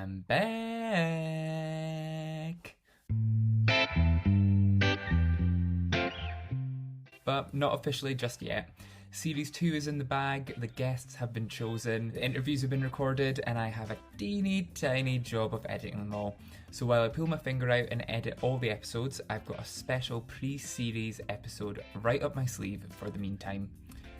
I'm back. But not officially just yet. Series 2 is in the bag, the guests have been chosen, the interviews have been recorded, and I have a teeny tiny job of editing them all. So while I pull my finger out and edit all the episodes, I've got a special pre-series episode right up my sleeve for the meantime.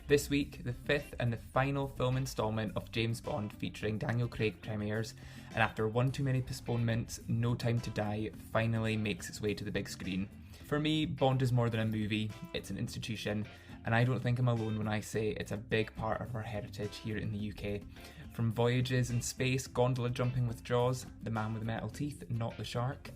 This week, the fifth and the final film instalment of James Bond featuring Daniel Craig premieres, and after one too many postponements, No Time to Die finally makes its way to the big screen. For me, Bond is more than a movie, it's an institution, and I don't think I'm alone when I say it's a big part of our heritage here in the UK. From voyages in space, gondola jumping with Jaws, the man with the metal teeth, not the shark,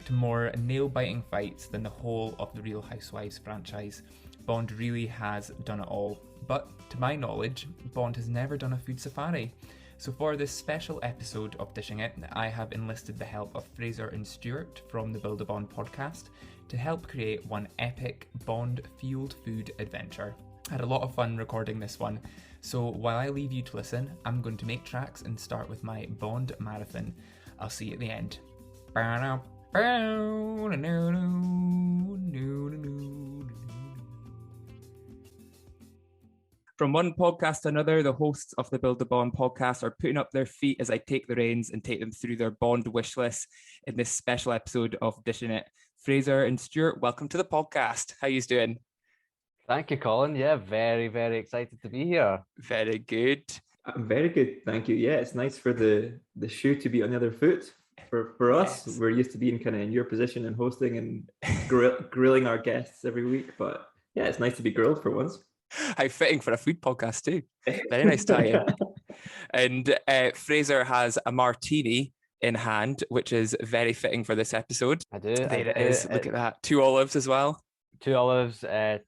to more nail-biting fights than the whole of the Real Housewives franchise. Bond really has done it all. But to my knowledge, Bond has never done a food safari. So for this special episode of Dishin It, I have enlisted the help of Fraser and Stuart from the Build a Bond podcast to help create one epic Bond-fueled food adventure. I had a lot of fun recording this one, so while I leave you to listen, I'm going to make tracks and start with my Bond marathon. I'll see you at the end. From one podcast to another, the hosts of the Build a Bond podcast are putting up their feet as I take the reins and take them through their Bond wish list in this special episode of Dishin It. Fraser and Stuart, welcome to the podcast. How you doing? Thank you, Colin. Yeah, very, very excited to be here. Very good. I'm very good, thank you. Yeah, it's nice for the shoe to be on the other foot. For us, Yes. we're used to being kind of in your position and hosting and grilling our guests every week. But yeah, it's nice to be grilled for once. How fitting for a food podcast too. Very nice tie-in. And Fraser has a martini in hand, which is very fitting for this episode. I do. There it is. Look at that. 2 olives as well. 2 olives,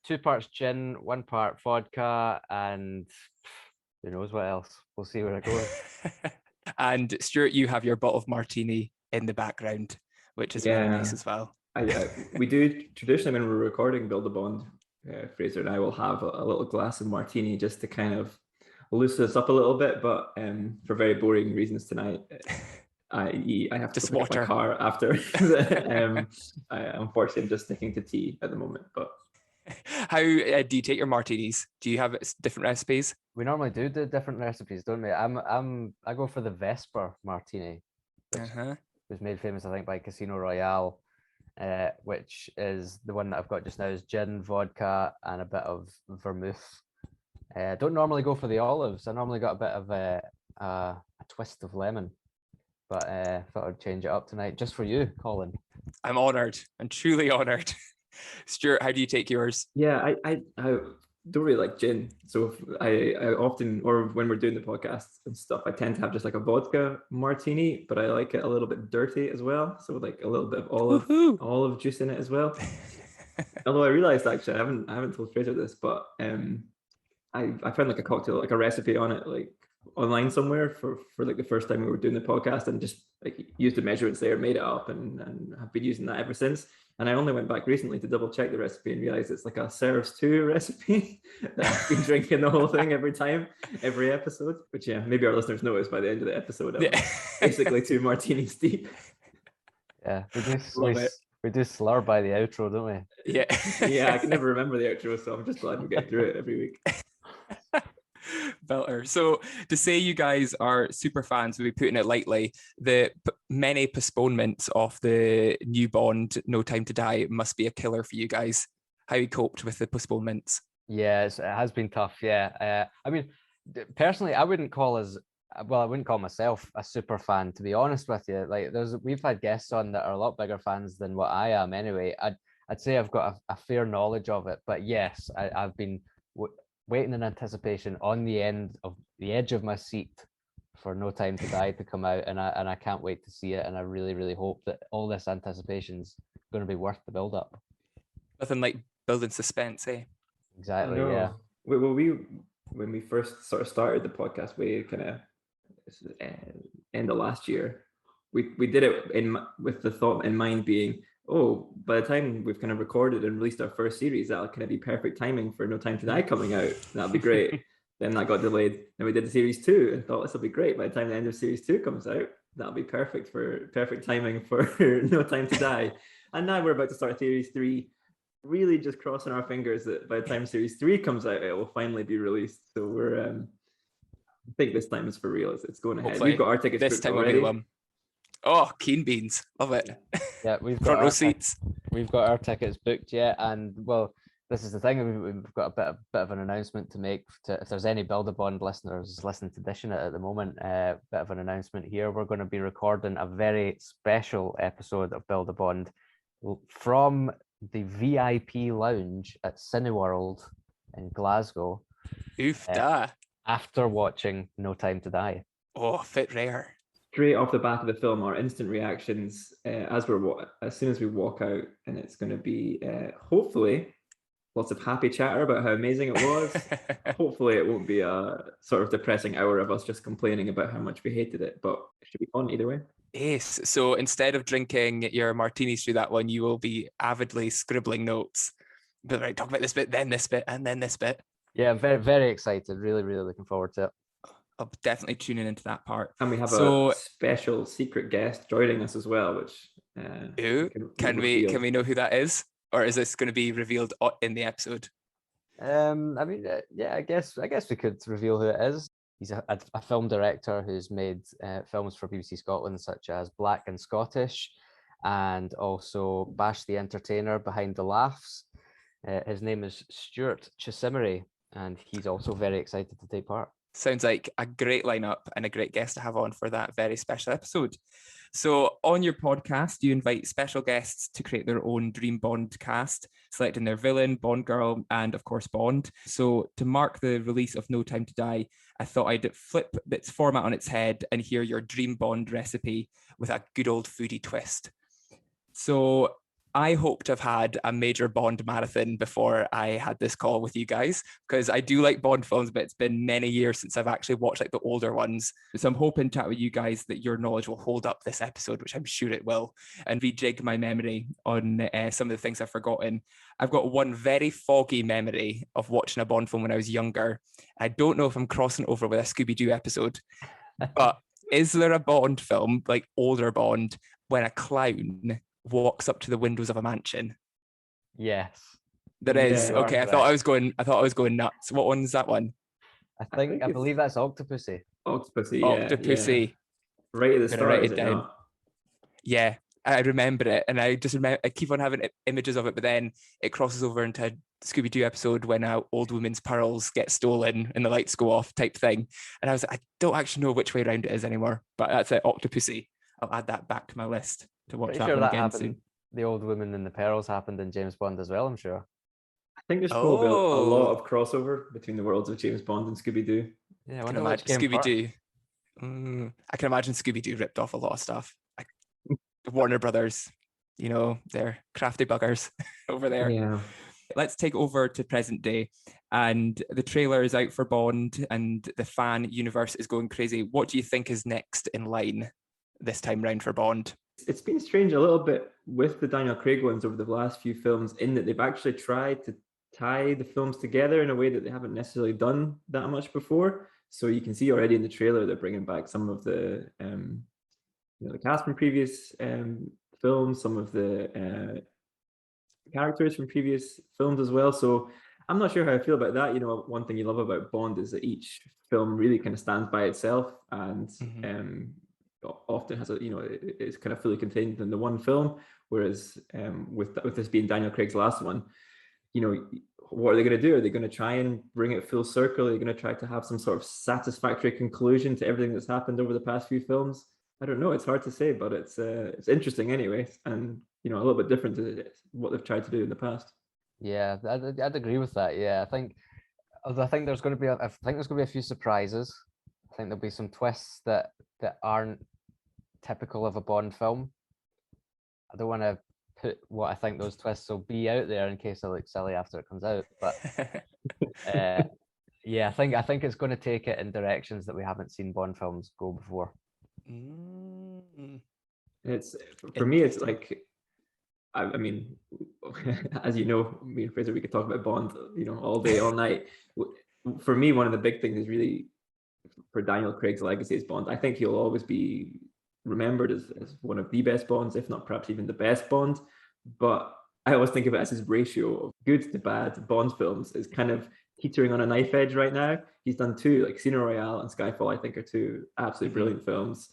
2 parts gin, 1 part vodka, and who knows what else. We'll see where it goes. And Stuart, you have your bottle of martini in the background, which is really nice as well. We do traditionally when we're recording Build a Bond, Fraser and I will have a little glass of martini just to kind of loosen us up a little bit, but for very boring reasons tonight, I have to Just pick up water. my car after. Unfortunately, I'm just sticking to tea at the moment. But How do you take your martinis? Do you have different recipes? We normally do different recipes, don't we? I go for the Vesper Martini, which was made famous, I think, by Casino Royale, which is the one that I've got just now is gin, vodka, and a bit of vermouth. I don't normally go for the olives. I normally got a bit of a twist of lemon, but thought I'd change it up tonight just for you, Colin. I'm honoured. I'm truly honoured. Stuart, how do you take yours? yeah, I don't really like gin, so I often, or when we're doing the podcasts and stuff, I tend to have just like a vodka martini, but I like it a little bit dirty as well, so like a little bit of olive juice in it as well. Although I realized actually I haven't told Fraser this, but I found like a cocktail, like a recipe on it, like online somewhere for like the first time we were doing the podcast, and just like used the measurements there, made it up, and have been using that ever since. And I only went back recently to double check the recipe and realized it's like a serves 2 recipe that I've been drinking the whole thing every episode, which maybe our listeners noticed by the end of the episode. I'm basically 2 martinis deep. Yeah, we do slur by the outro, don't we? Yeah. I can never remember the outro, so I'm just glad we get through it every week. Belter. So to say you guys are super fans, we'll be putting it lightly, the many postponements of the new Bond, No Time to Die, must be a killer for you guys. How you coped with the postponements? Yeah, it has been tough. Yeah, I mean, personally, I wouldn't call myself a super fan, to be honest with you. Like, we've had guests on that are a lot bigger fans than what I am. Anyway, I'd say I've got a fair knowledge of it, but yes, I've been waiting in anticipation on the edge of my seat for No Time to Die to come out, and I can't wait to see it, and I really, really hope that all this anticipation's going to be worth the build up. Nothing like building suspense, eh? Exactly. Yeah. Well, when we first sort of started the podcast, we kind of end of last year, we did it with the thought in mind being, oh, by the time we've kind of recorded and released our first series, that'll kind of be perfect timing for No Time to Die coming out. That'll be great. Then that got delayed. Then we did the series 2 and thought this will be great. By the time the end of series 2 comes out, that'll be perfect timing for No Time to Die. And now we're about to start Series 3. Really just crossing our fingers that by the time Series 3 comes out, it will finally be released. So we're, I think this time is for real. It's going ahead. Hopefully. We've got our tickets This booked time already. will be the one. Oh, keen beans. Love it. Yeah, we've got Front row our seats. We've got our tickets booked, yeah. And well, this is the thing. We've got a bit of an announcement to make. If there's any Build-A-Bond listeners listening to Dishin It at the moment, bit of an announcement here. We're going to be recording a very special episode of Build-A-Bond from the VIP lounge at Cineworld in Glasgow. Oof, da. After watching No Time to Die. Oh, fit rare. Straight off the back of the film, our instant reactions as soon as we walk out, and it's going to be hopefully lots of happy chatter about how amazing it was. Hopefully, it won't be a sort of depressing hour of us just complaining about how much we hated it, but it should be fun either way. Yes. So instead of drinking your martinis through that one, you will be avidly scribbling notes. But right, talk about this bit, then this bit, and then this bit. Yeah, I'm very, very excited. Really, really looking forward to it. I'll definitely tune into that part. And we have a special secret guest joining us as well, which can we know who that is, or is this going to be revealed in the episode? I mean, yeah, I guess we could reveal who it is. He's a film director who's made films for BBC Scotland, such as Black and Scottish, and also Bash the Entertainer, Behind the Laughs. His name is Stuart Chisimmery, and he's also very excited to take part. Sounds like a great lineup and a great guest to have on for that very special episode. So on your podcast, you invite special guests to create their own Dream Bond cast, selecting their villain, Bond girl, and of course Bond. So to mark the release of No Time to Die, I thought I'd flip its format on its head and hear your Dream Bond recipe with a good old foodie twist. So I hope to have had a major Bond marathon before I had this call with you guys, because I do like Bond films, but it's been many years since I've actually watched like the older ones. So I'm hoping to chat with you guys that your knowledge will hold up this episode, which I'm sure it will, and rejig my memory on some of the things I've forgotten. I've got one very foggy memory of watching a Bond film when I was younger. I don't know if I'm crossing over with a Scooby-Doo episode, but is there a Bond film, like older Bond, when a clown walks up to the windows of a mansion? Yes, there is. Yeah, okay, I thought I was going nuts. What one is that one? I believe that's Octopussy. Octopussy. Yeah. Right at the start, write is it it down. not? Yeah, I remember it, and I just remember I keep on having images of it, but then it crosses over into a Scooby-Doo episode when an old woman's pearls get stolen and the lights go off type thing, and I was like, I don't actually know which way around it is anymore, but that's it, Octopussy. I'll add that back to my list to watch. Pretty that sure one that again happened. soon. The old woman and the pearls happened in James Bond as well, I'm sure. I think there's probably a lot of crossover between the worlds of James Bond and Scooby-Doo. Yeah, I can imagine Scooby-Doo. I can imagine Scooby-Doo ripped off a lot of stuff. Warner Brothers, they're crafty buggers over there. Yeah. Let's take over to present day, and the trailer is out for Bond and the fan universe is going crazy. What do you think is next in line this time round for Bond? It's been strange a little bit with the Daniel Craig ones over the last few films, in that they've actually tried to tie the films together in a way that they haven't necessarily done that much before. So you can see already in the trailer they're bringing back some of the the cast from previous films, some of the characters from previous films as well. So I'm not sure how I feel about that. One thing you love about Bond is that each film really kind of stands by itself and often has it's kind of fully contained in the one film. Whereas with this being Daniel Craig's last one, what are they going to do? Are they going to try and bring it full circle? Are they going to try to have some sort of satisfactory conclusion to everything that's happened over the past few films? I don't know. It's hard to say, but it's interesting anyway, and a little bit different to what they've tried to do in the past. Yeah, I'd agree with that. Yeah, I think there's going to be a few surprises. I think there'll be some twists that aren't typical of a Bond film. I don't want to put what I think those twists will be out there in case I look silly after it comes out, but yeah, I think it's going to take it in directions that we haven't seen Bond films go before. It's for me, it's like, I mean, as you know, me and Fraser, we could talk about Bond, all day, all night. For me, one of the big things is really for Daniel Craig's legacy as Bond. I think he'll always be remembered as one of the best Bonds, if not perhaps even the best Bond. But I always think of it as his ratio of good to bad Bond films is kind of teetering on a knife edge right now. He's done two, like Casino Royale and Skyfall, I think are two absolutely brilliant films.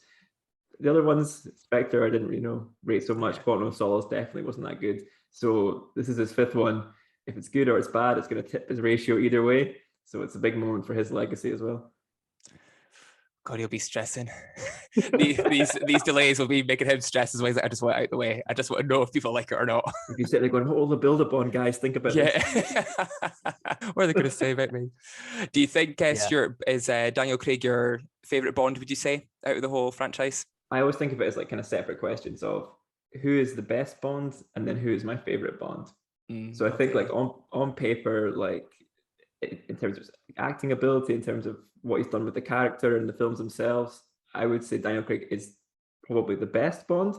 The other ones, Spectre, I didn't really rate so much. Quantum of Solace definitely wasn't that good. So this is his fifth one. If it's good or it's bad, it's going to tip his ratio either way. So it's a big moment for his legacy as well. God, he'll be stressing. these delays will be making him stress as well. He's like, I just want it out the way. I just want to know if people like it or not. If you sit there going, hold the build-up on, guys, think about this. What are they going to say about me? Do you think, Stuart, is Daniel Craig your favourite Bond, would you say, out of the whole franchise? I always think of it as like kind of separate questions of who is the best Bond and then who is my favourite Bond. So I think like on paper, like in terms of acting ability, in terms of what he's done with the character and the films themselves, I would say Daniel Craig is probably the best Bond.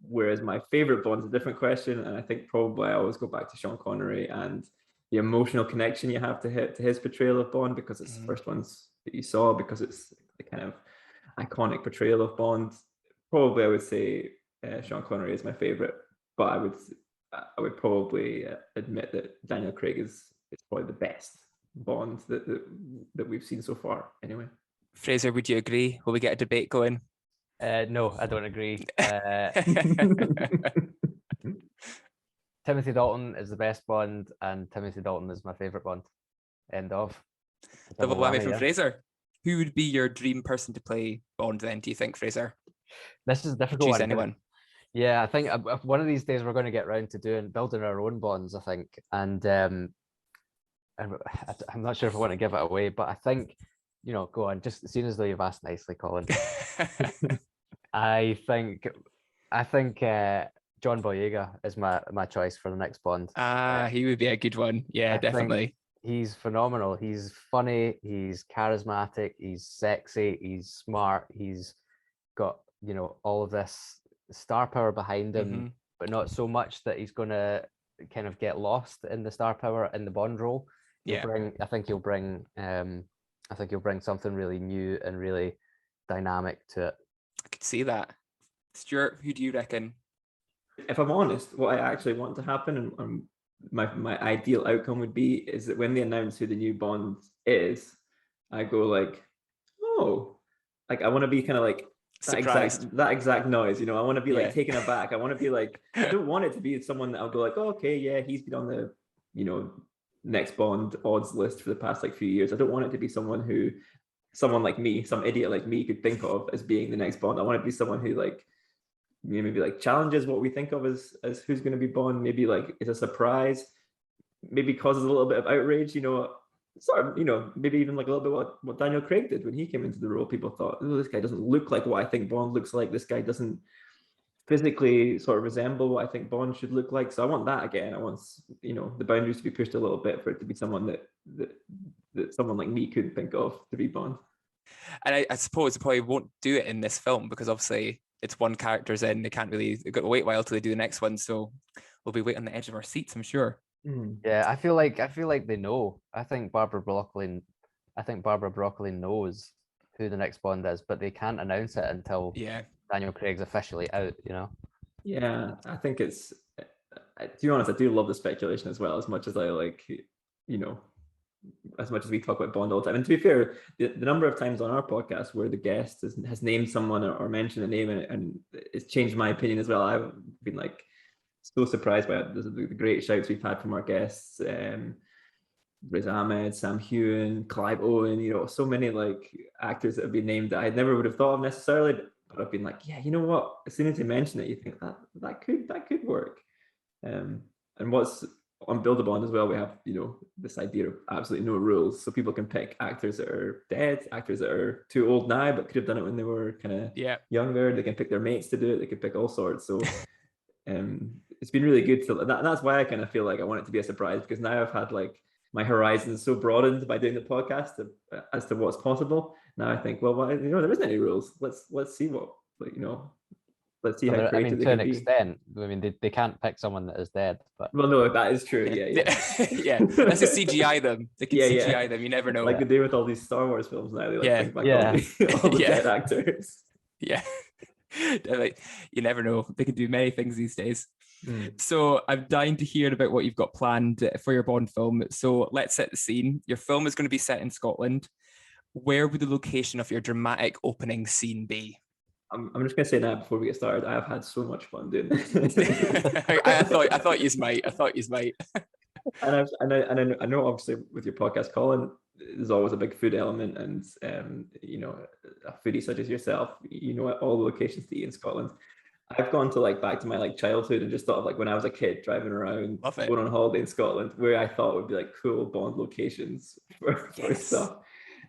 Whereas my favorite Bond is a different question, and I think probably I always go back to Sean Connery and the emotional connection you have to his portrayal of Bond, because it's the first ones that you saw, because it's the kind of iconic portrayal of Bond. Probably I would say Sean Connery is my favorite, but I would probably admit that Daniel Craig is probably the best Bond that we've seen so far anyway. Fraser, would you agree? Will we get a debate going? No, I don't agree. Timothy Dalton is the best Bond, and Timothy Dalton is my favourite Bond. End of. Double whammy from Fraser. Who would be your dream person to play Bond then, do you think, Fraser? This is a difficult one. Choose anyone. Yeah, I think one of these days we're going to get around to building our own Bonds, I think. And I'm not sure if I want to give it away, but I think, go on, just seeing as though you've asked nicely, Colin. I think John Boyega is my choice for the next Bond. He would be a good one. Yeah, definitely. He's phenomenal. He's funny. He's charismatic. He's sexy. He's smart. He's got, all of this star power behind him, but not so much that he's going to kind of get lost in the star power in the Bond role. I think he'll bring something really new and really dynamic to it. I could see that. Stuart, who do you reckon? If I'm honest, what I actually want to happen and my ideal outcome would be is that when they announce who the new Bond is, I go like, oh, like I want to be kind of like that exact noise, I want to be like taken aback. I want to be like, I don't want it to be someone that I'll go like, oh, okay, yeah, he's been on the next Bond odds list for the past like few years. I don't want it to be someone like me, some idiot like me could think of as being the next Bond. I want it to be someone who like maybe like challenges what we think of as who's going to be Bond, maybe like it's a surprise, maybe causes a little bit of outrage, sort of, maybe even like a little bit what Daniel Craig did when he came into the role. People thought, oh, this guy doesn't look like what I think Bond looks like. This guy doesn't physically sort of resemble what I think Bond should look like. So I want that again. I want, the boundaries to be pushed a little bit for it to be someone that someone like me could think of to be Bond. And I suppose they probably won't do it in this film because obviously it's one character's in. They've got to wait a while till they do the next one. So we'll be waiting on the edge of our seats, I'm sure. Yeah, I feel like they know. I think Barbara Broccoli knows who the next Bond is, but they can't announce it until Daniel Craig's officially out, Yeah, I think it's, to be honest, I do love the speculation as well, as much as I like, as much as we talk about Bond all the time. And to be fair, the number of times on our podcast where the guest has named someone or mentioned a name and it's changed my opinion as well. I've been like so surprised by it. The great shouts we've had from our guests, Riz Ahmed, Sam Hewen, Clive Owen, so many like actors that have been named that I never would have thought of necessarily, but I've been like, yeah, you know what? As soon as they mention it, you think that could work. And what's on Build a Bond as well, we have this idea of absolutely no rules, so people can pick actors that are dead, actors that are too old now but could have done it when they were kind of younger. They can pick their mates to do it. They can pick all sorts. So it's been really good. That's why I kind of feel like I want it to be a surprise, because now I've had like my horizons so broadened by doing the podcast as to what's possible. Now I think, well, there isn't any rules. Let's see what let's see how creative they can be. To an extent, I mean, they can't pick someone that is dead. But well, no, that is true. Yeah. Yeah, let's just CGI them. They can CGI them. You never know. Like they do with all these Star Wars films now. They bring back all the dead actors. Yeah. Like, you never know. They can do many things these days. Mm. So I'm dying to hear about what you've got planned for your Bond film. So let's set the scene. Your film is going to be set in Scotland. Where would the location of your dramatic opening scene be? I'm just gonna say that before we get started. I have had so much fun doing this. I thought you might. I thought you might. I know obviously with your podcast, Colin, there's always a big food element, and you know, a foodie such as yourself, you know all the locations to eat in Scotland. I've gone to like back to my like childhood and just thought of like when I was a kid driving around, Love it. going on holiday in Scotland, where I thought would be like cool Bond locations for Yes. stuff.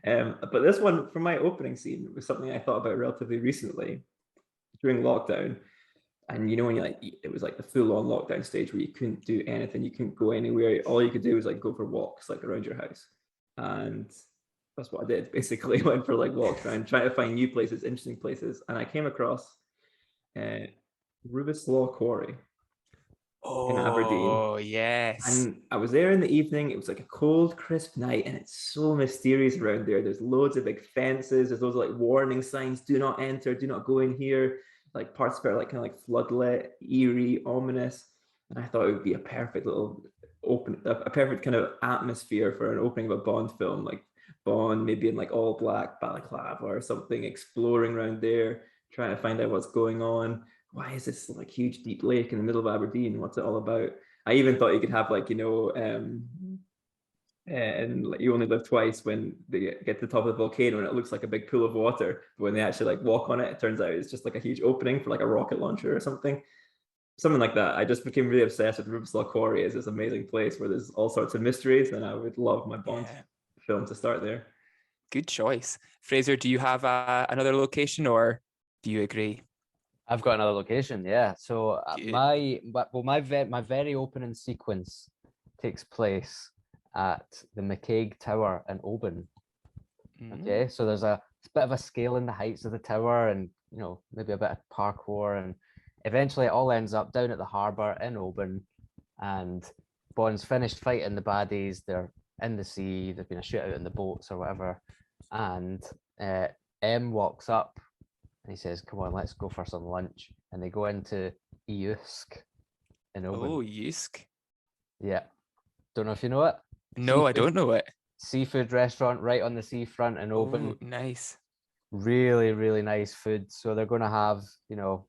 But this one for my opening scene was something I thought about relatively recently during lockdown. And you know, when you like, it was like the full on lockdown stage where you couldn't do anything, you couldn't go anywhere. All you could do was like go for walks like around your house. And that's what I did. Basically, went for like walks around, trying to find new places, interesting places. And I came across Rubislaw Quarry in Aberdeen. Oh, yes. And I was there in the evening. It was like a cold, crisp night, and it's so mysterious around there. There's loads of big fences. There's loads of like warning signs: "Do not enter. Do not go in here." Like parts of it are like kind of like floodlit, eerie, ominous. And I thought it would be a perfect little a perfect kind of atmosphere for an opening of a Bond film, like Bond maybe in like all black balaclava or something, exploring around there, trying to find out what's going on. Why is this like huge deep lake in the middle of Aberdeen? What's it all about? I even thought you could have like, you know, and like You Only Live Twice, when they get to the top of the volcano and it looks like a big pool of water, but when they actually like walk on it, it turns out it's just like a huge opening for like a rocket launcher or something like that. I just became really obsessed with Rubislaw Quarry as this amazing place where there's all sorts of mysteries, and I would love my Bond film to start there. Good choice. Fraser, do you have another location, or do you agree? I've got another location, yeah. So Good. my very opening sequence takes place at the McCaig Tower in Oban. Okay, so there's a bit of a scale in the heights of the tower, and you know, maybe a bit of parkour, and eventually it all ends up down at the harbour in Oban, and Bond's finished fighting the baddies. They're in the sea. There's been a shootout in the boats or whatever, and M walks up and he says, "Come on, let's go for some lunch." And they go into Usk in Oban. Oh, Usk. Yeah, don't know if you know it. No, I don't know it. Seafood restaurant right on the seafront in Oban. Oh, nice. Really, really nice food. So they're going to have, you know,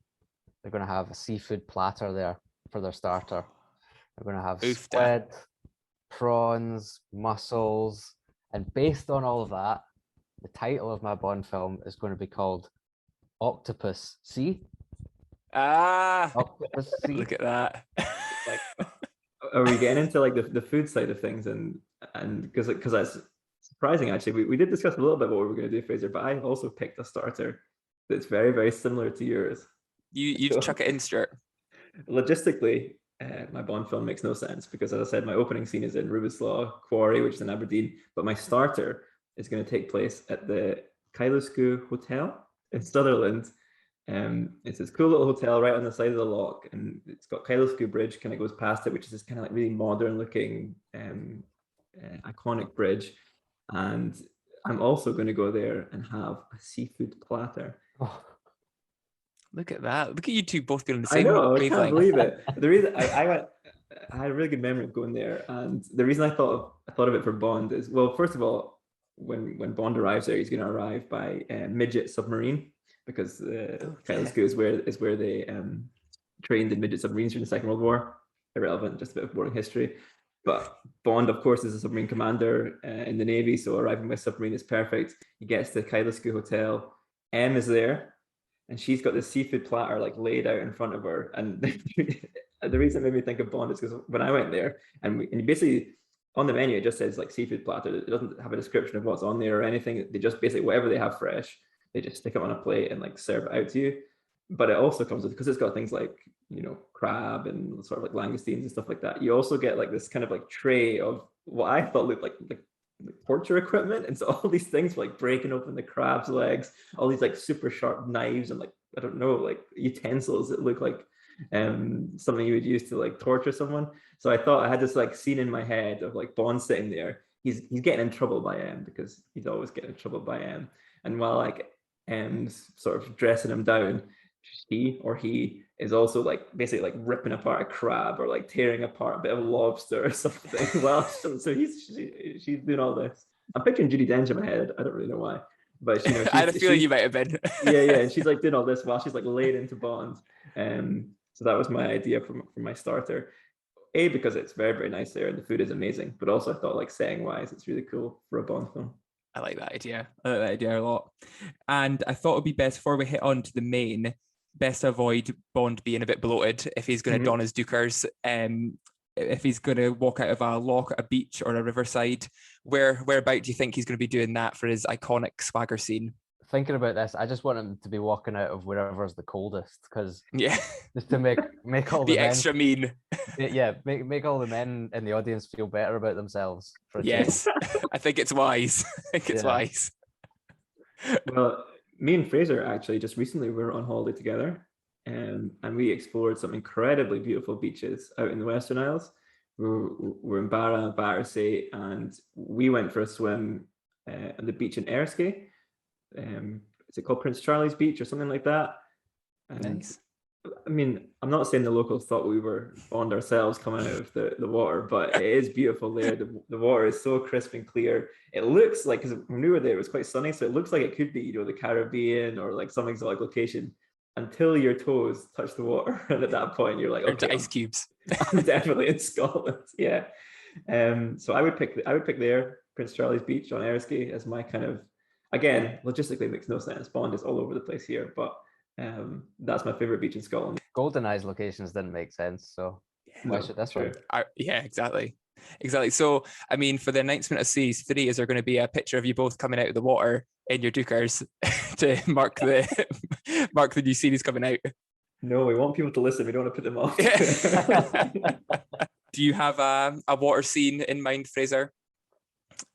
they're going to have a seafood platter there for their starter. They're going to have squid, prawns, mussels, and based on all of that, the title of my Bond film is going to be called Octopus Sea. Octopus Sea. Look at that. Like, are we getting into like the food side of things? And because that's surprising, actually. We did discuss a little bit what we were going to do, Fraser, but I also picked a starter that's very, very similar to yours. You so, chuck it in, Stuart. Logistically, my Bond film makes no sense because, as I said, my opening scene is in Rubislaw Quarry, which is in Aberdeen, but my starter is going to take place at the Kailusku Hotel in Sutherland. It's this cool little hotel right on the side of the loch, and it's got Kailusku Bridge kind of goes past it, which is this kind of like really modern looking iconic bridge. And I'm also going to go there and have a seafood platter. Oh. Look at that. Look at you two both doing the same. I know, I can't believe it. The reason I had a really good memory of going there, and the reason I thought of it for Bond is, well, first of all, when Bond arrives there, he's going to arrive by midget submarine, because Kailusku is where they trained in midget submarines during the Second World War. Irrelevant, just a bit of boring history. But Bond, of course, is a submarine commander in the Navy, so arriving by submarine is perfect. He gets to the Kailusku Hotel. M is there, and she's got this seafood platter like laid out in front of her. And the reason it made me think of Bond is because when I went there, and basically on the menu it just says like seafood platter. It doesn't have a description of what's on there or anything. They just basically whatever they have fresh, they just stick it on a plate and like serve it out to you. But it also comes with, because it's got things like, you know, crab and sort of like langoustines and stuff like that. You also get like this kind of like tray of what I thought looked like torture equipment. And so all these things for like breaking open the crab's legs, all these like super sharp knives and like, I don't know, like utensils that look like something you would use to like torture someone. So I thought I had this like scene in my head of like Bond sitting there. He's getting in trouble by M, because he's always getting in trouble by M. And while like and sort of dressing him down, she is also like basically like ripping apart a crab or like tearing apart a bit of lobster or something. Well, so she's doing all this. I'm picturing Judi Dench in my head. I don't really know why, but you know, I had a feeling you might have been. yeah, and she's like doing all this while she's like laid into Bond. So that was my idea for my starter. Because it's very, very nice there and the food is amazing, but also I thought like setting wise, it's really cool for a Bond film. I like that idea. I like that idea a lot. And I thought it'd be best before we hit on to the main, best to avoid Bond being a bit bloated if he's going to don his Dukers. If he's going to walk out of a loch at a beach or a riverside, whereabout do you think he's going to be doing that for his iconic swagger scene? Thinking about this, I just want him to be walking out of wherever's the coldest, because just to make all the men, extra mean. Yeah, make all the men in the audience feel better about themselves. Yes, I think it's wise. Wise. Well, me and Fraser actually just recently were on holiday together, and we explored some incredibly beautiful beaches out in the Western Isles. We're in Barra, Battersea, and we went for a swim on the beach in Erskine. Is it called Prince Charlie's Beach or something like that? And nice. I mean, I'm not saying the locals thought we were Bond ourselves coming out of the water, but it is beautiful there. The water is so crisp and clear. It looks like, because when we were there, it was quite sunny, so it looks like it could be, you know, the Caribbean or like some exotic location until your toes touch the water. And at that point, you're like, okay, ice cubes. I'm definitely in Scotland. Yeah. So I would pick there, Prince Charlie's Beach on Erskine as my kind of, again, logistically makes no sense. Bond is all over the place here, but that's my favorite beach in Scotland. GoldenEye's locations didn't make sense, so why should this one? Yeah, exactly. So, I mean, for the announcement of Series 3, is there going to be a picture of you both coming out of the water in your Dukers to mark the new series coming out? No, we want people to listen. We don't want to put them off. Do you have a water scene in mind, Fraser?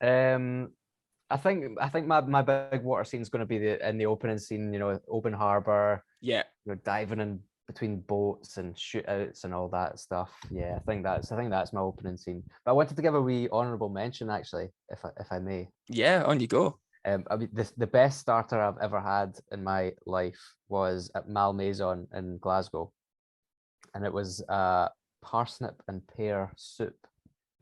I think my big water scene is going to be in the opening scene. You know, open harbour. Yeah. You know, diving in between boats and shootouts and all that stuff. Yeah, I think that's my opening scene. But I wanted to give a wee honourable mention, actually, if I may. Yeah, on you go. I mean, the best starter I've ever had in my life was at Malmaison in Glasgow, and it was parsnip and pear soup.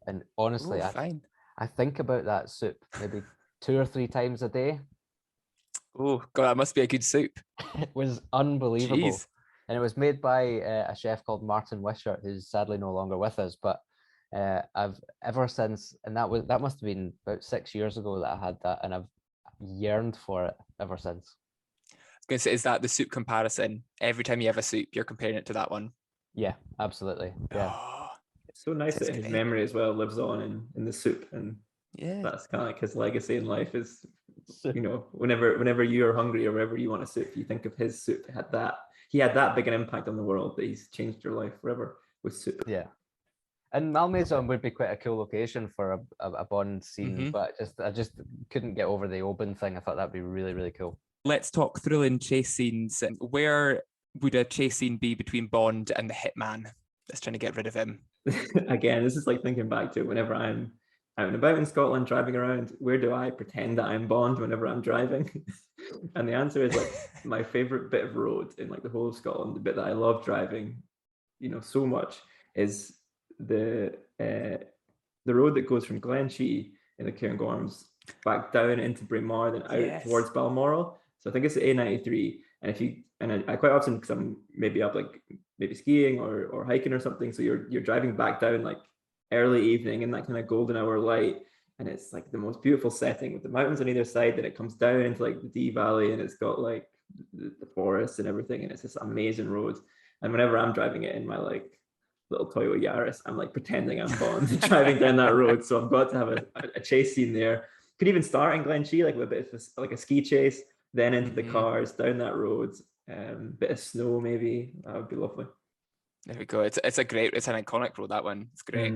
And honestly, I think about that soup maybe 2 or 3 times a day. Oh God, that must be a good soup. It was unbelievable. Jeez. And it was made by a chef called Martin Wishart, who's sadly no longer with us. But I've ever since, and that must have been about 6 years ago that I had that, and I've yearned for it ever since. I was going to say, is that the soup comparison? Every time you have a soup, you're comparing it to that one? Yeah, absolutely. Yeah. Oh, it's so nice that his memory as well lives on in the soup, and that's kind of like his legacy in life is, you know, whenever you are hungry or wherever you want a soup, you think of his soup. He had that big an impact on the world that he's changed your life forever with soup. Yeah. And Malmaison would be quite a cool location for a Bond scene, but I just couldn't get over the Oban thing. I thought that'd be really, really cool. Let's talk thrilling chase scenes. Where would a chase scene be between Bond and the hitman that's trying to get rid of him? Again, this is like thinking back to whenever I'm out and about in Scotland driving around, where do I pretend that I'm Bond whenever I'm driving? And the answer is like my favorite bit of road in like the whole of Scotland, the bit that I love driving, you know, so much, is the road that goes from Glenshee in the Cairngorms back down into Braymar, then out towards Balmoral. So I think it's the A93. And I quite often, because I'm maybe up like maybe skiing or hiking or something, so you're driving back down like early evening in that kind of golden hour light, and it's like the most beautiful setting with the mountains on either side. Then it comes down into like the Dee Valley, and it's got like the forest and everything, and it's this amazing road. And whenever I'm driving it in my like little Toyota Yaris, I'm like pretending I'm Bond driving down that road. So I've got to have a chase scene there. Could even start in Glenshee, like with a bit of like a ski chase, then into the cars down that road. Bit of snow maybe. That would be lovely. There we go. It's an iconic road, that one. It's great.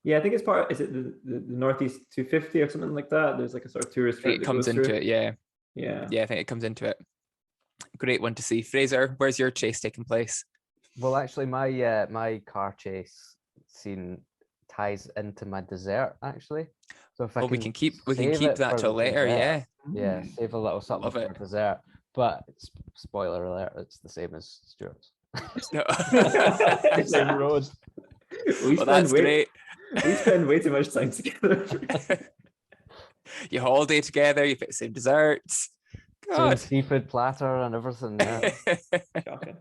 Yeah, I think it's part. Is it the Northeast 250 or something like that? There's like a sort of tourist route. It comes into it. Yeah. I think it comes into it. Great one to see. Fraser, where's your chase taking place? Well, actually, my car chase scene ties into my dessert, actually. So if we can keep that till later. Yeah, save a little something for dessert. But spoiler alert, it's the same as Stuart's. No. Same road. Well, that's great. We spend way too much time together. You holiday together, you pick the same desserts. Same God. seafood platter and everything. Yeah. Shocking.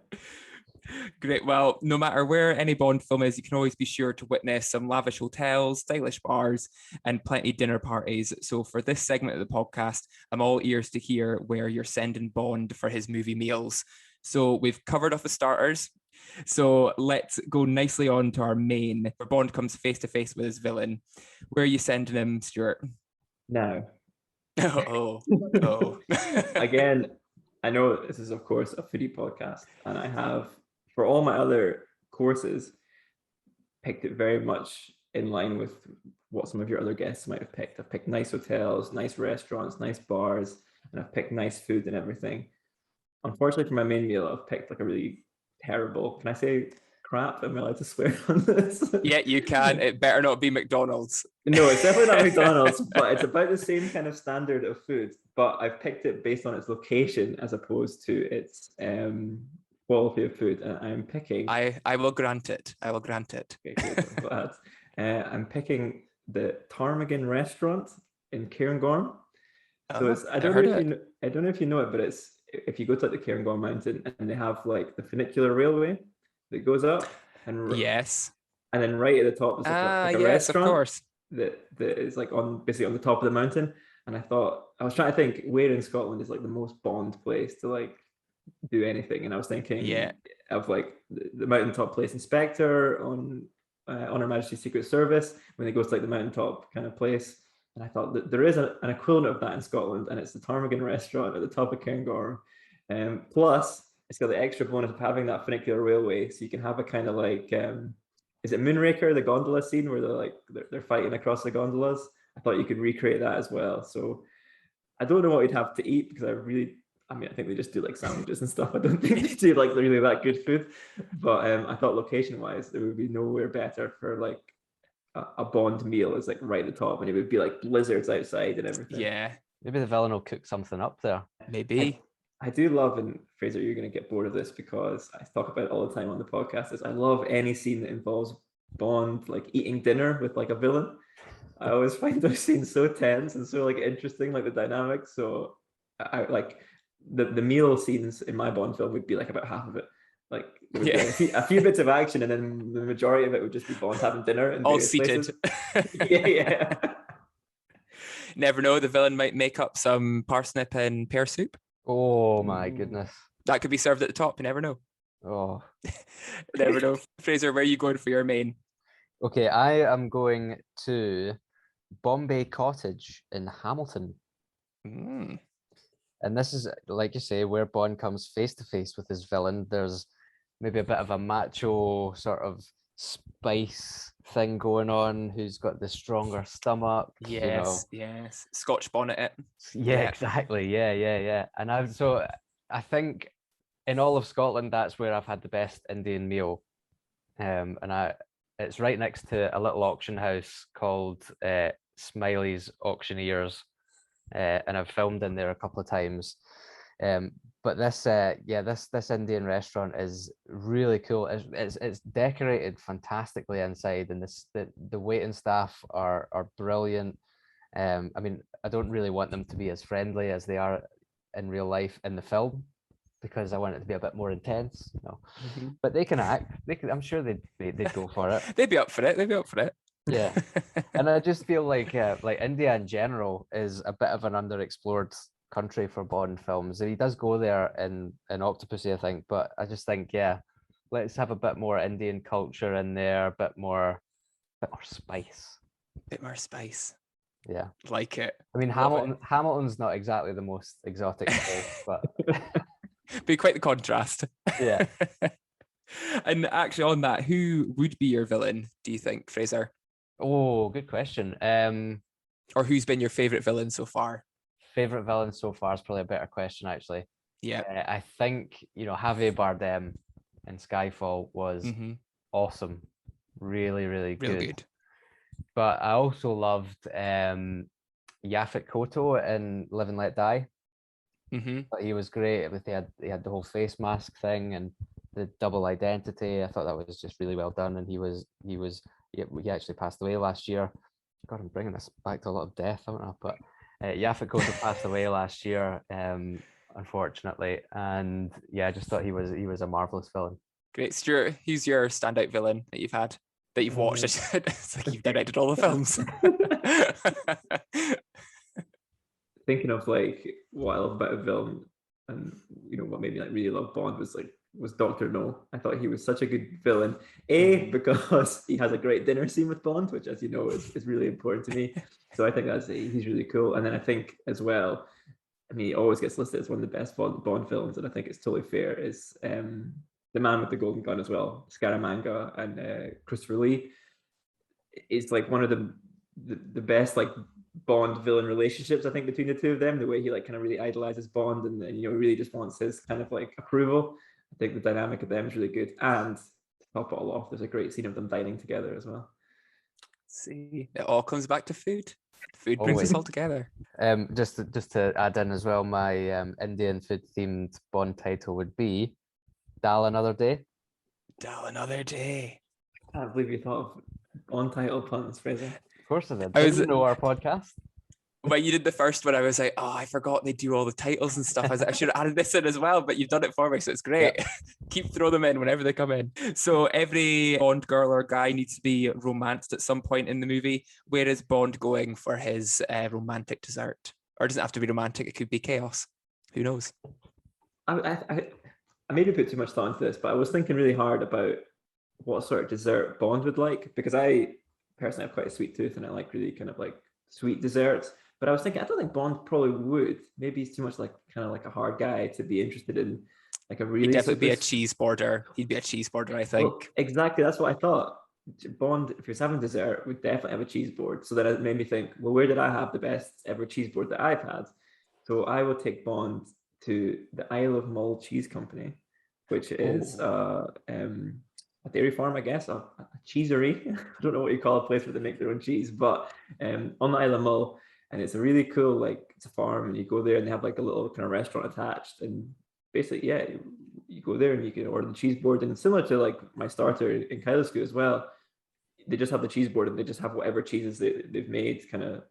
Great. Well, no matter where any Bond film is, you can always be sure to witness some lavish hotels, stylish bars, and plenty dinner parties. So for this segment of the podcast, I'm all ears to hear where you're sending Bond for his movie meals. So we've covered off the starters. So let's go nicely on to our main, where Bond comes face to face with his villain. Where are you sending him, Stuart? Now, Oh. again, I know this is, of course, a foodie podcast, and I have, for all my other courses, picked it very much in line with what some of your other guests might have picked. I've picked nice hotels, nice restaurants, nice bars, and I've picked nice food and everything. Unfortunately, for my main meal, I've picked like a really terrible, can I say crap? Am I allowed to swear on this? Yeah, you can. It better not be McDonald's. No, it's definitely not McDonald's, but it's about the same kind of standard of food. But I've picked it based on its location as opposed to its quality of food. And I'm picking. I will grant it. I will grant it. Okay, good, I'm glad. I'm picking the Tarmigan Restaurant in Cairngorm. So it's, I don't know if you know it, but it's, if you go to like the Cairngorm Mountain and they have like the funicular railway that goes up, and yes, and then right at the top is like a yes, restaurant, of course, that is like basically on the top of the mountain. And I was trying to think where in Scotland is like the most Bond place to like do anything, and I was thinking of like the mountaintop place Inspector on Her Majesty's Secret Service when they go to like the mountaintop kind of place. And I thought that there is an equivalent of that in Scotland, and it's the Tarmigan Restaurant at the top of Cairngorm. Plus, it's got the extra bonus of having that funicular railway, so you can have a kind of like, is it Moonraker, the gondola scene where they're fighting across the gondolas? I thought you could recreate that as well. So I don't know what we'd have to eat, because I think they just do like sandwiches and stuff. I don't think they do like really that good food. But I thought location-wise, there would be nowhere better for like a Bond meal is like right at the top, and it would be like blizzards outside and everything. Yeah, maybe the villain will cook something up there. Maybe. I do love, and Fraser, you're going to get bored of this because I talk about it all the time on the podcast, is I love any scene that involves Bond like eating dinner with like a villain. I always find those scenes so tense and so like interesting, like the dynamics. So I like the meal scenes in my Bond film would be like about half of it. Like a few bits of action, and then the majority of it would just be Bond having dinner in all seated. yeah. Never know, the villain might make up some parsnip and pear soup. Oh my goodness. That could be served at the top. You never know. Oh. Never know. Fraser, where are you going for your main? Okay, I am going to Bombay Cottage in Hamilton. Mm. And this is, like you say, where Bond comes face to face with his villain. There's maybe a bit of a macho sort of spice thing going on, who's got the stronger stomach. Yes, yes. Scotch bonnet it. Yeah, exactly. Yeah. And I think in all of Scotland, that's where I've had the best Indian meal. It's right next to a little auction house called Smiley's Auctioneers. And I've filmed in there a couple of times. But this Indian restaurant is really cool. It's decorated fantastically inside, and the waiting staff are brilliant. I mean, I don't really want them to be as friendly as they are in real life in the film, because I want it to be a bit more intense. But they can act. I'm sure they'd go for it. They'd be up for it. Yeah. And I just feel like India in general is a bit of an underexplored country for Bond films. He does go there in Octopussy, I think, but I just think, let's have a bit more Indian culture in there, a bit more spice. Yeah. Like it. I mean, Hamilton's not exactly the most exotic place, but be quite the contrast. Yeah. And actually on that, who would be your villain, do you think, Fraser? Oh, good question. Or who's been your favorite villain so far? Favorite villain so far is probably a better question, actually. Yeah. I think, Javier Bardem in Skyfall was awesome. Really, really good. Real good. But I also loved Yaphet Kotto in Live and Let Die. But he was great. He had the whole face mask thing and the double identity. I thought that was just really well done. And he actually passed away last year. God, I'm bringing this back to a lot of death, haven't I? But Yaphet Kotto passed away last year, unfortunately. And yeah, I just thought he was a marvelous villain. Great. Stuart, who's your standout villain that you've had, that you've watched? It's like you've directed all the films. Thinking of like what I love about a villain, and what made me like really love Bond was Dr. No. I thought he was such a good villain. Because he has a great dinner scene with Bond, which, as you know, is really important to me. So I think he's really cool. And then I think as well, I mean, he always gets listed as one of the best Bond villains, and I think it's totally fair, is the man with the golden gun as well, Scaramanga, and Christopher Lee. Is like one of the best like Bond villain relationships, I think, between the two of them. The way he like kind of really idolizes Bond and really just wants his kind of like approval. I think the dynamic of them is really good. And to top it all off, there's a great scene of them dining together as well. See, it all comes back to food. Food brings us all together. Just to add in as well, my Indian food themed Bond title would be Dal Another Day. Dal Another Day. I can't believe you thought of Untitled puns, Fraser. Of course I did. I didn't know our podcast. When you did the first one, I was like, oh, I forgot they do all the titles and stuff. I should have added this in as well, but you've done it for me, so it's great. Yep. Keep throwing them in whenever they come in. So every Bond girl or guy needs to be romanced at some point in the movie. Where is Bond going for his romantic dessert? Or it doesn't have to be romantic, it could be chaos. Who knows? I maybe put too much thought into this, but I was thinking really hard about what sort of dessert Bond would like, because I personally have quite a sweet tooth and I like really kind of like sweet desserts. But I was thinking, I don't think Bond probably would. Maybe he's too much like kind of like a hard guy to be interested in like a really. He'd definitely be a cheese boarder. He'd be a cheese boarder, I think. Well, exactly, that's what I thought. Bond, if he was having dessert, would definitely have a cheese board. So then it made me think, well, where did I have the best ever cheese board that I've had? So I will take Bond to the Isle of Mull Cheese Company, which is a dairy farm, I guess, a cheesery. I don't know what you call a place where they make their own cheese, but on the Isle of Mull. And it's a really cool, like, it's a farm, and you go there and they have like a little kind of restaurant attached. And basically, yeah, you go there and you can order the cheese board. And similar to like my starter in Kailasku as well, they just have the cheese board and they just have whatever cheeses they've made kind of,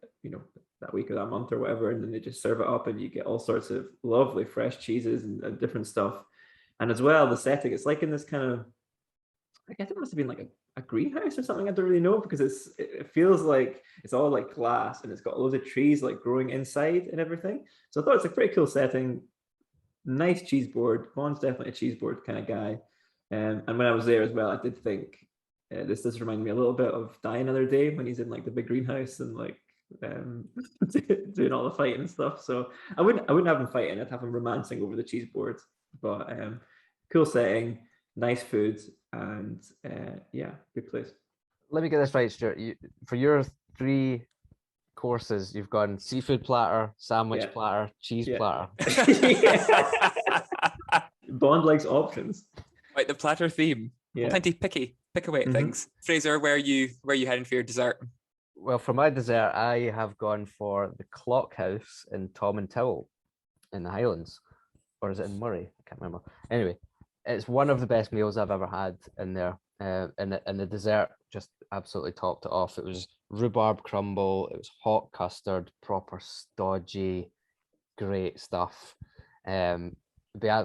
that week or that month or whatever. And then they just serve it up and you get all sorts of lovely fresh cheeses and different stuff. And as well, the setting, it's like in this kind of, I guess it must have been like a greenhouse or something. I don't really know, because it feels like it's all like glass and it's got loads of trees like growing inside and everything. So I thought it's a pretty cool setting. Nice cheese board. Bond's definitely a cheese board kind of guy. And when I was there as well, I did think this does remind me a little bit of Die Another Day when he's in like the big greenhouse and like doing all the fighting and stuff. So I wouldn't have him fighting. I'd have him romancing over the cheese board. But cool setting, nice food, and yeah, good place. Let me get this right, Stuart. For your 3 courses, you've gone seafood platter, sandwich platter, cheese platter. Bond likes options. Right, the platter theme. Yeah. Plenty pick away at things. Fraser, where are you heading for your dessert? Well, for my dessert, I have gone for the Clock House in Tom and Towel in the Highlands. Or is it in Murray? I can't remember. Anyway, it's one of the best meals I've ever had in there. And the dessert just absolutely topped it off. It was rhubarb crumble. It was hot custard, proper stodgy, great stuff. Be an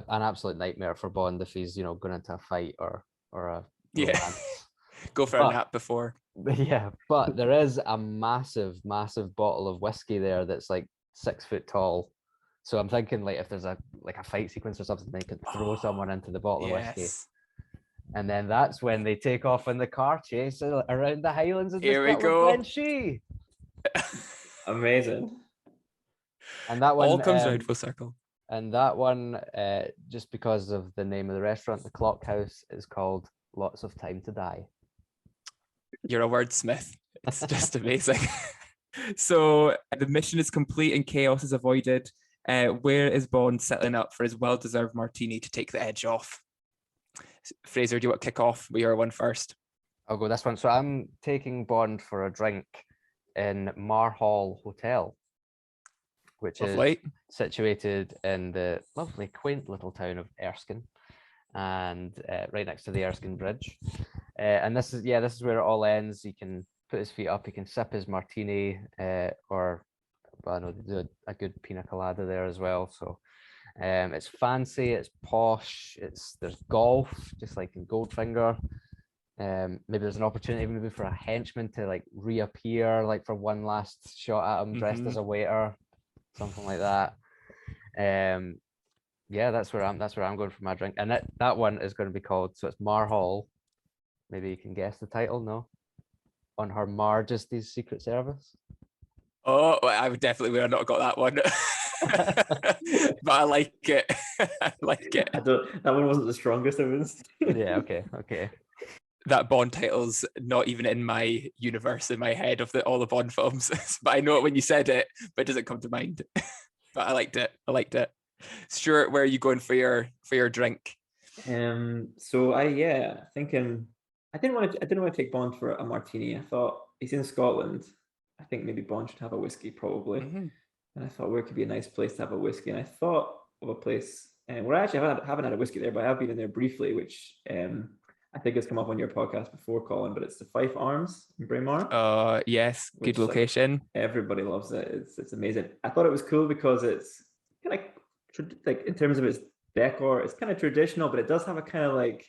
absolute nightmare for Bond if he's going into a fight or a romance. Go for a nap before. Yeah, but there is a massive bottle of whiskey there that's like 6 foot tall. So I'm thinking like if there's a fight sequence or something, they could throw someone into the bottle of whiskey. And then that's when they take off in the car chase around the Highlands of Here we go. Amazing. And that one all comes round full circle. And that one, just because of the name of the restaurant, the Clock House, is called Lots of Time to Die. You're a wordsmith. It's just amazing. So the mission is complete and chaos is avoided. Where is Bond settling up for his well-deserved martini to take the edge off? Fraser, do you want to kick off with your one first? I'll go this one. So I'm taking Bond for a drink in Mar Hall Hotel, which Lovely. is situated in the lovely, quaint little town of Erskine, and right next to the Erskine Bridge. And this is where it all ends. He can put his feet up, he can sip his martini, or I know they do a good pina colada there as well. So it's fancy, it's posh, there's golf, just like in Goldfinger. Maybe there's an opportunity maybe for a henchman to like reappear, like for one last shot at him dressed as a waiter, something like that. Yeah, that's where I'm going for my drink. And that one is going to be called, so it's Mar Hall. Maybe you can guess the title, no? On Her Majesty's Secret Service. Oh, I would not got that one. But I like it. I like it. That one wasn't the strongest of us. Yeah, okay. That Bond title's not even in my universe, in my head of all the Bond films. But I know it when you said it, but it doesn't come to mind. But I liked it. Stuart, where are you going for your drink? So thinking I didn't want to take Bond for a martini. I thought he's in Scotland. I think maybe Bond should have a whiskey probably. Mm-hmm. And I thought where could be a nice place to have a whiskey. And I thought of a place, and I haven't had a whiskey there, but I have been in there briefly, which I think has come up on your podcast before, Colin. But it's the Fife Arms in Braymar. Yes, good location. Like, everybody loves it. It's amazing. I thought it was cool because it's kind of like in terms of its decor, it's kind of traditional, but it does have a kind of like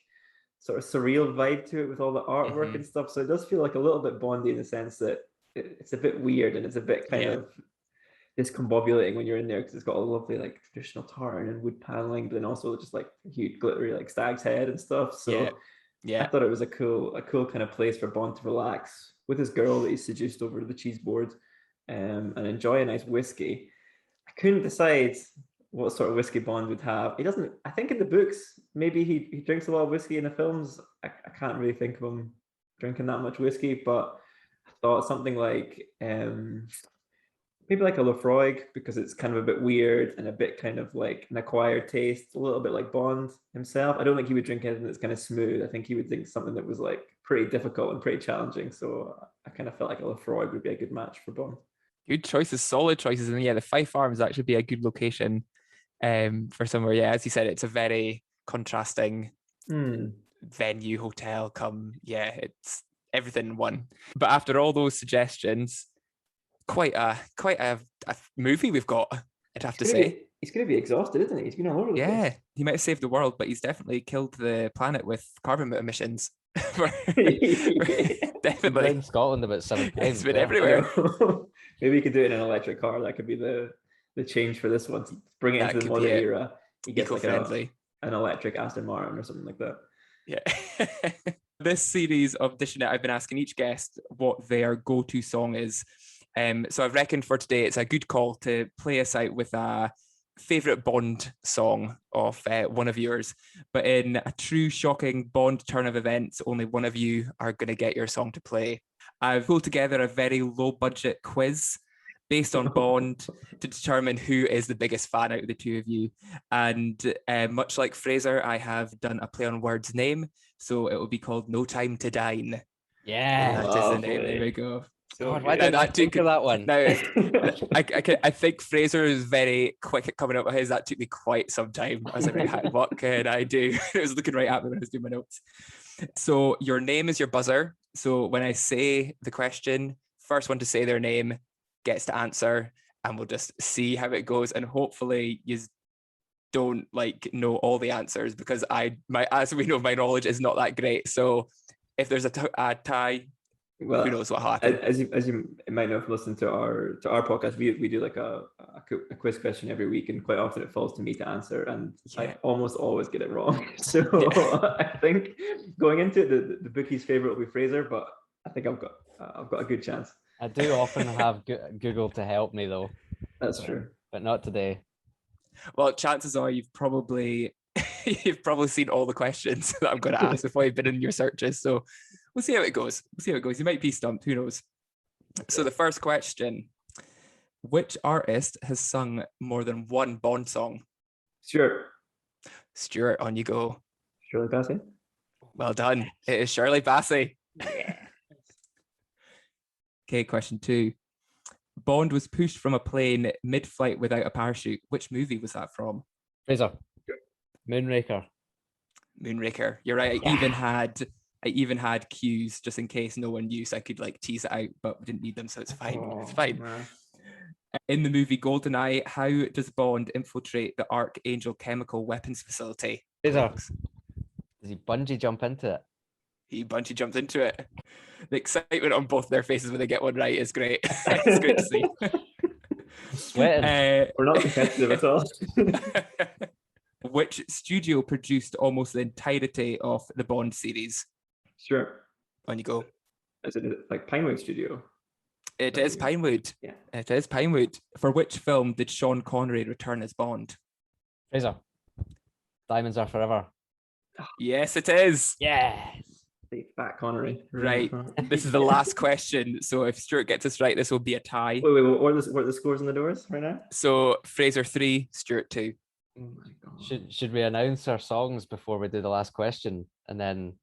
sort of surreal vibe to it with all the artwork and stuff. So it does feel like a little bit Bondy in the sense that it's a bit weird and it's a bit kind of discombobulating when you're in there because it's got a lovely like traditional tartan and wood paneling, but then also just like a huge glittery like stag's head and stuff. So I thought it was a cool kind of place for Bond to relax with his girl that he seduced over to the cheese board, and enjoy a nice whiskey. I couldn't decide what sort of whiskey Bond would have. He doesn't. I think in the books maybe he drinks a lot of whiskey. In the films, I can't really think of him drinking that much whiskey, but I thought something like maybe like a Lafroig, because it's kind of a bit weird and a bit kind of like an acquired taste, a little bit like Bond himself. I don't think he would drink anything that's kind of smooth. I think he would drink something that was like pretty difficult and pretty challenging. So I kind of felt like a Lafroig would be a good match for Bond. Good choices, solid choices. And the Fife Arms actually be a good location for somewhere. Yeah, as you said, it's a very contrasting venue, hotel, it's everything in one. But after all those suggestions, quite a movie we've got, I'd have to say. He's going to be exhausted, isn't he? He's been all over the place. Yeah, he might have saved the world, but he's definitely killed the planet with carbon emissions. Definitely. In Scotland about 7 times. It's been everywhere. Maybe he could do it in an electric car. That could be the change for this one. To bring it into the modern era. He gets like an electric Aston Martin or something like that. Yeah. This series of Dishin It, I've been asking each guest what their go-to song is. So I've reckoned for today it's a good call to play us out with a favourite Bond song of one of yours. But in a true shocking Bond turn of events, only one of you are going to get your song to play. I've pulled together a very low-budget quiz based on Bond to determine who is the biggest fan out of the two of you. And much like Fraser, I have done a play on words name, so it will be called No Time to Dine. Yeah, that is the name. There we go. God, why didn't I think of that one? Now, I think Fraser is very quick at coming up with his. That took me quite some time. I was like, what can I do? I was looking right at me when I was doing my notes. So your name is your buzzer. So when I say the question, first one to say their name gets to answer, and we'll just see how it goes. And hopefully you don't know all the answers, because as we know, my knowledge is not that great. So if there's a tie, well, who knows what happens? As you might know if listening to our podcast, we do like a quiz question every week, and quite often it falls to me to answer, and I almost always get it wrong. So I think going into it, the bookie's favorite will be Fraser, but I think I've got a good chance. I do often have Google to help me though. That's true, but not today. Well, chances are you've probably seen all the questions that I'm going to ask before you've been in your searches. So we'll see how it goes. You might be stumped. Who knows? So the first question: which artist has sung more than one Bond song? Stuart, on you go. Shirley Bassey. Well done. It is Shirley Bassey. Yeah. Okay, question 2. Bond was pushed from a plane mid-flight without a parachute. Which movie was that from? Fraser. Moonraker. Moonraker. You're right. I even had cues just in case no one knew, so I could like tease it out, but didn't need them, so it's fine. It's fine. Man. In the movie GoldenEye, how does Bond infiltrate the Archangel chemical weapons facility? Fraser. Does he bungee jump into it? He bungee jumped into it. The excitement on both their faces when they get one right is great. It's great to see. Sweating. We're not competitive at all. Which studio produced almost the entirety of the Bond series? Sure. On you go. Is it like Pinewood Studio? It is Pinewood. Yeah. It is Pinewood. For which film did Sean Connery return as Bond? Fraser. Diamonds Are Forever. Yes, it is. Yes. Big fat Connery. Right. This is the last question. So if Stuart gets this right, this will be a tie. Wait, what are the scores on the doors right now? So Fraser 3, Stuart 2. Oh my god. Should we announce our songs before we do the last question, and then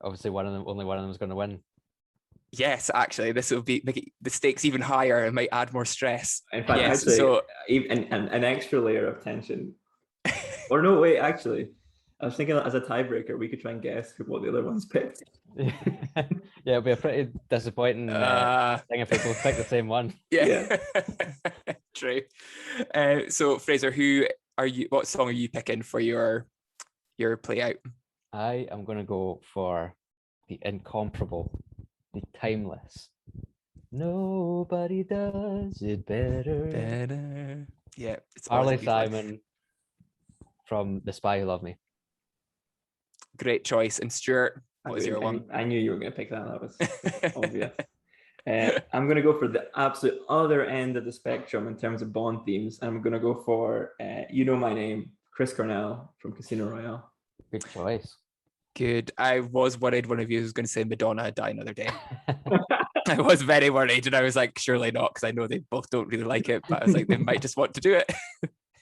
obviously only one of them is going to win? Yes, actually, this will make the stakes even higher. It might add more stress. In fact, yes, actually, so an extra layer of tension. Or no, wait, actually, I was thinking that as a tiebreaker, we could try and guess what the other ones picked. Yeah, it'll be a pretty disappointing thing if we both pick the same one. Yeah. True. So Fraser, what song are you picking for your play out? I am going to go for the incomparable, the timeless. Nobody does it better. Yeah, it's Harley Simon from The Spy Who Loved Me. Great choice. And Stuart, what was your one? I knew you were going to pick that. That was obvious. I'm going to go for the absolute other end of the spectrum in terms of Bond themes. I'm going to go for You Know My Name, Chris Cornell from Casino Royale. Good choice. Good. I was worried one of you was going to say Madonna, Die Another Day. I was very worried, and I was like, surely not, because I know they both don't really like it, but I was like, they might just want to do it.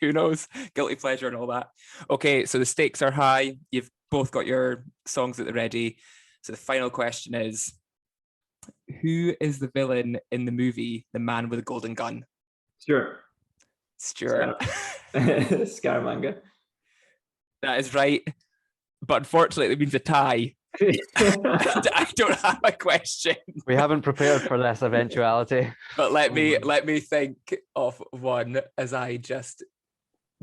Who knows? Guilty pleasure and all that. Okay, so the stakes are high. You've both got your songs at the ready. So the final question is, who is the villain in the movie The Man with a Golden Gun? Stuart. Scaramanga. That is right. But unfortunately, it means a tie. I don't have a question. We haven't prepared for this eventuality. But let me think of one as I just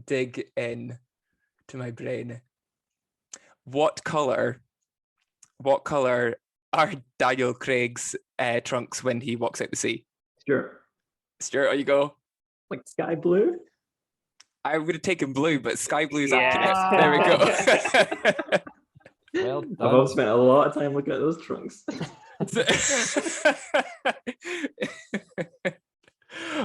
dig in to my brain. What color are Daniel Craig's trunks when he walks out the sea? Stuart, on you go. Like sky blue? I would have taken blue, but sky blue is accurate. There we go. Well done. I've also spent a lot of time looking at those trunks.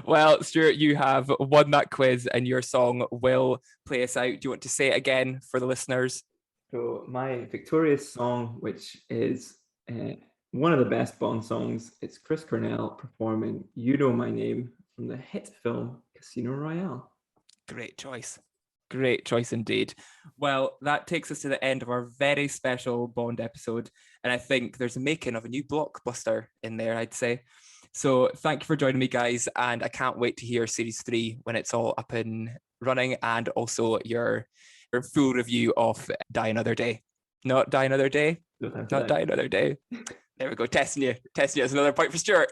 Well, Stuart, you have won that quiz, and your song will play us out. Do you want to say it again for the listeners? So my victorious song, which is one of the best Bond songs, it's Chris Cornell performing You Know My Name from the hit film Casino Royale. Great choice. Great choice indeed. Well, that takes us to the end of our very special Bond episode. And I think there's a making of a new blockbuster in there, I'd say. So thank you for joining me, guys. And I can't wait to hear Series 3 when it's all up and running, and also your full review of Die Another Day. Not Die Another Day. Not Die Another Day. There we go. Testing you. That's another point for Stuart.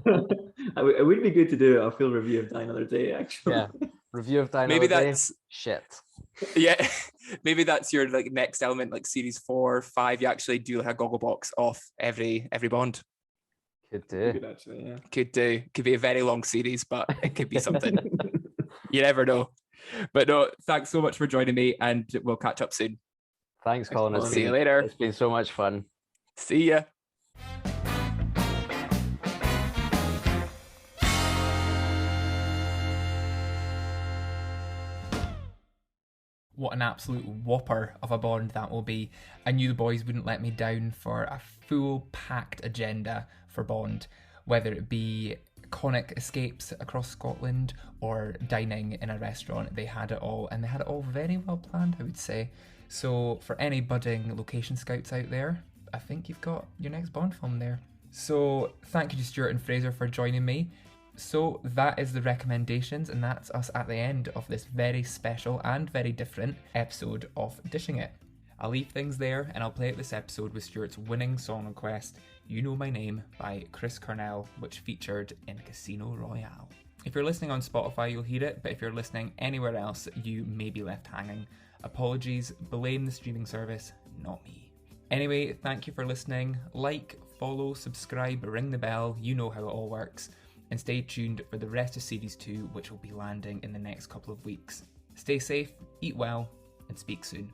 It would be good to do a full review of Die Another Day, actually. Yeah. Review of Die Another Maybe Day. that's shit. Yeah. Maybe that's your like next element, like Series 4, 5. You actually do like a goggle box off every Bond. Could do. Good, actually, yeah. Could do. Could be a very long series, but it could be something. You never know. But no, thanks so much for joining me, and we'll catch up soon. Thanks, Colin. See you later. It's been so much fun. See ya. What an absolute whopper of a Bond that will be. I knew the boys wouldn't let me down for a full packed agenda for Bond, whether it be iconic escapes across Scotland or dining in a restaurant. They had it all, and they had it all very well planned, I would say. So for any budding location scouts out there, I think you've got your next Bond film there. So thank you to Stuart and Fraser for joining me. So that is the recommendations, and that's us at the end of this very special and very different episode of Dishing It. I'll leave things there, and I'll play out this episode with Stuart's winning song request, You Know My Name by Chris Cornell, which featured in Casino Royale. If you're listening on Spotify, you'll hear it, but if you're listening anywhere else, you may be left hanging. Apologies, blame the streaming service, not me. Anyway, thank you for listening. Like, follow, subscribe, ring the bell, you know how it all works. And stay tuned for the rest of Series 2, which will be landing in the next couple of weeks. Stay safe, eat well, and speak soon.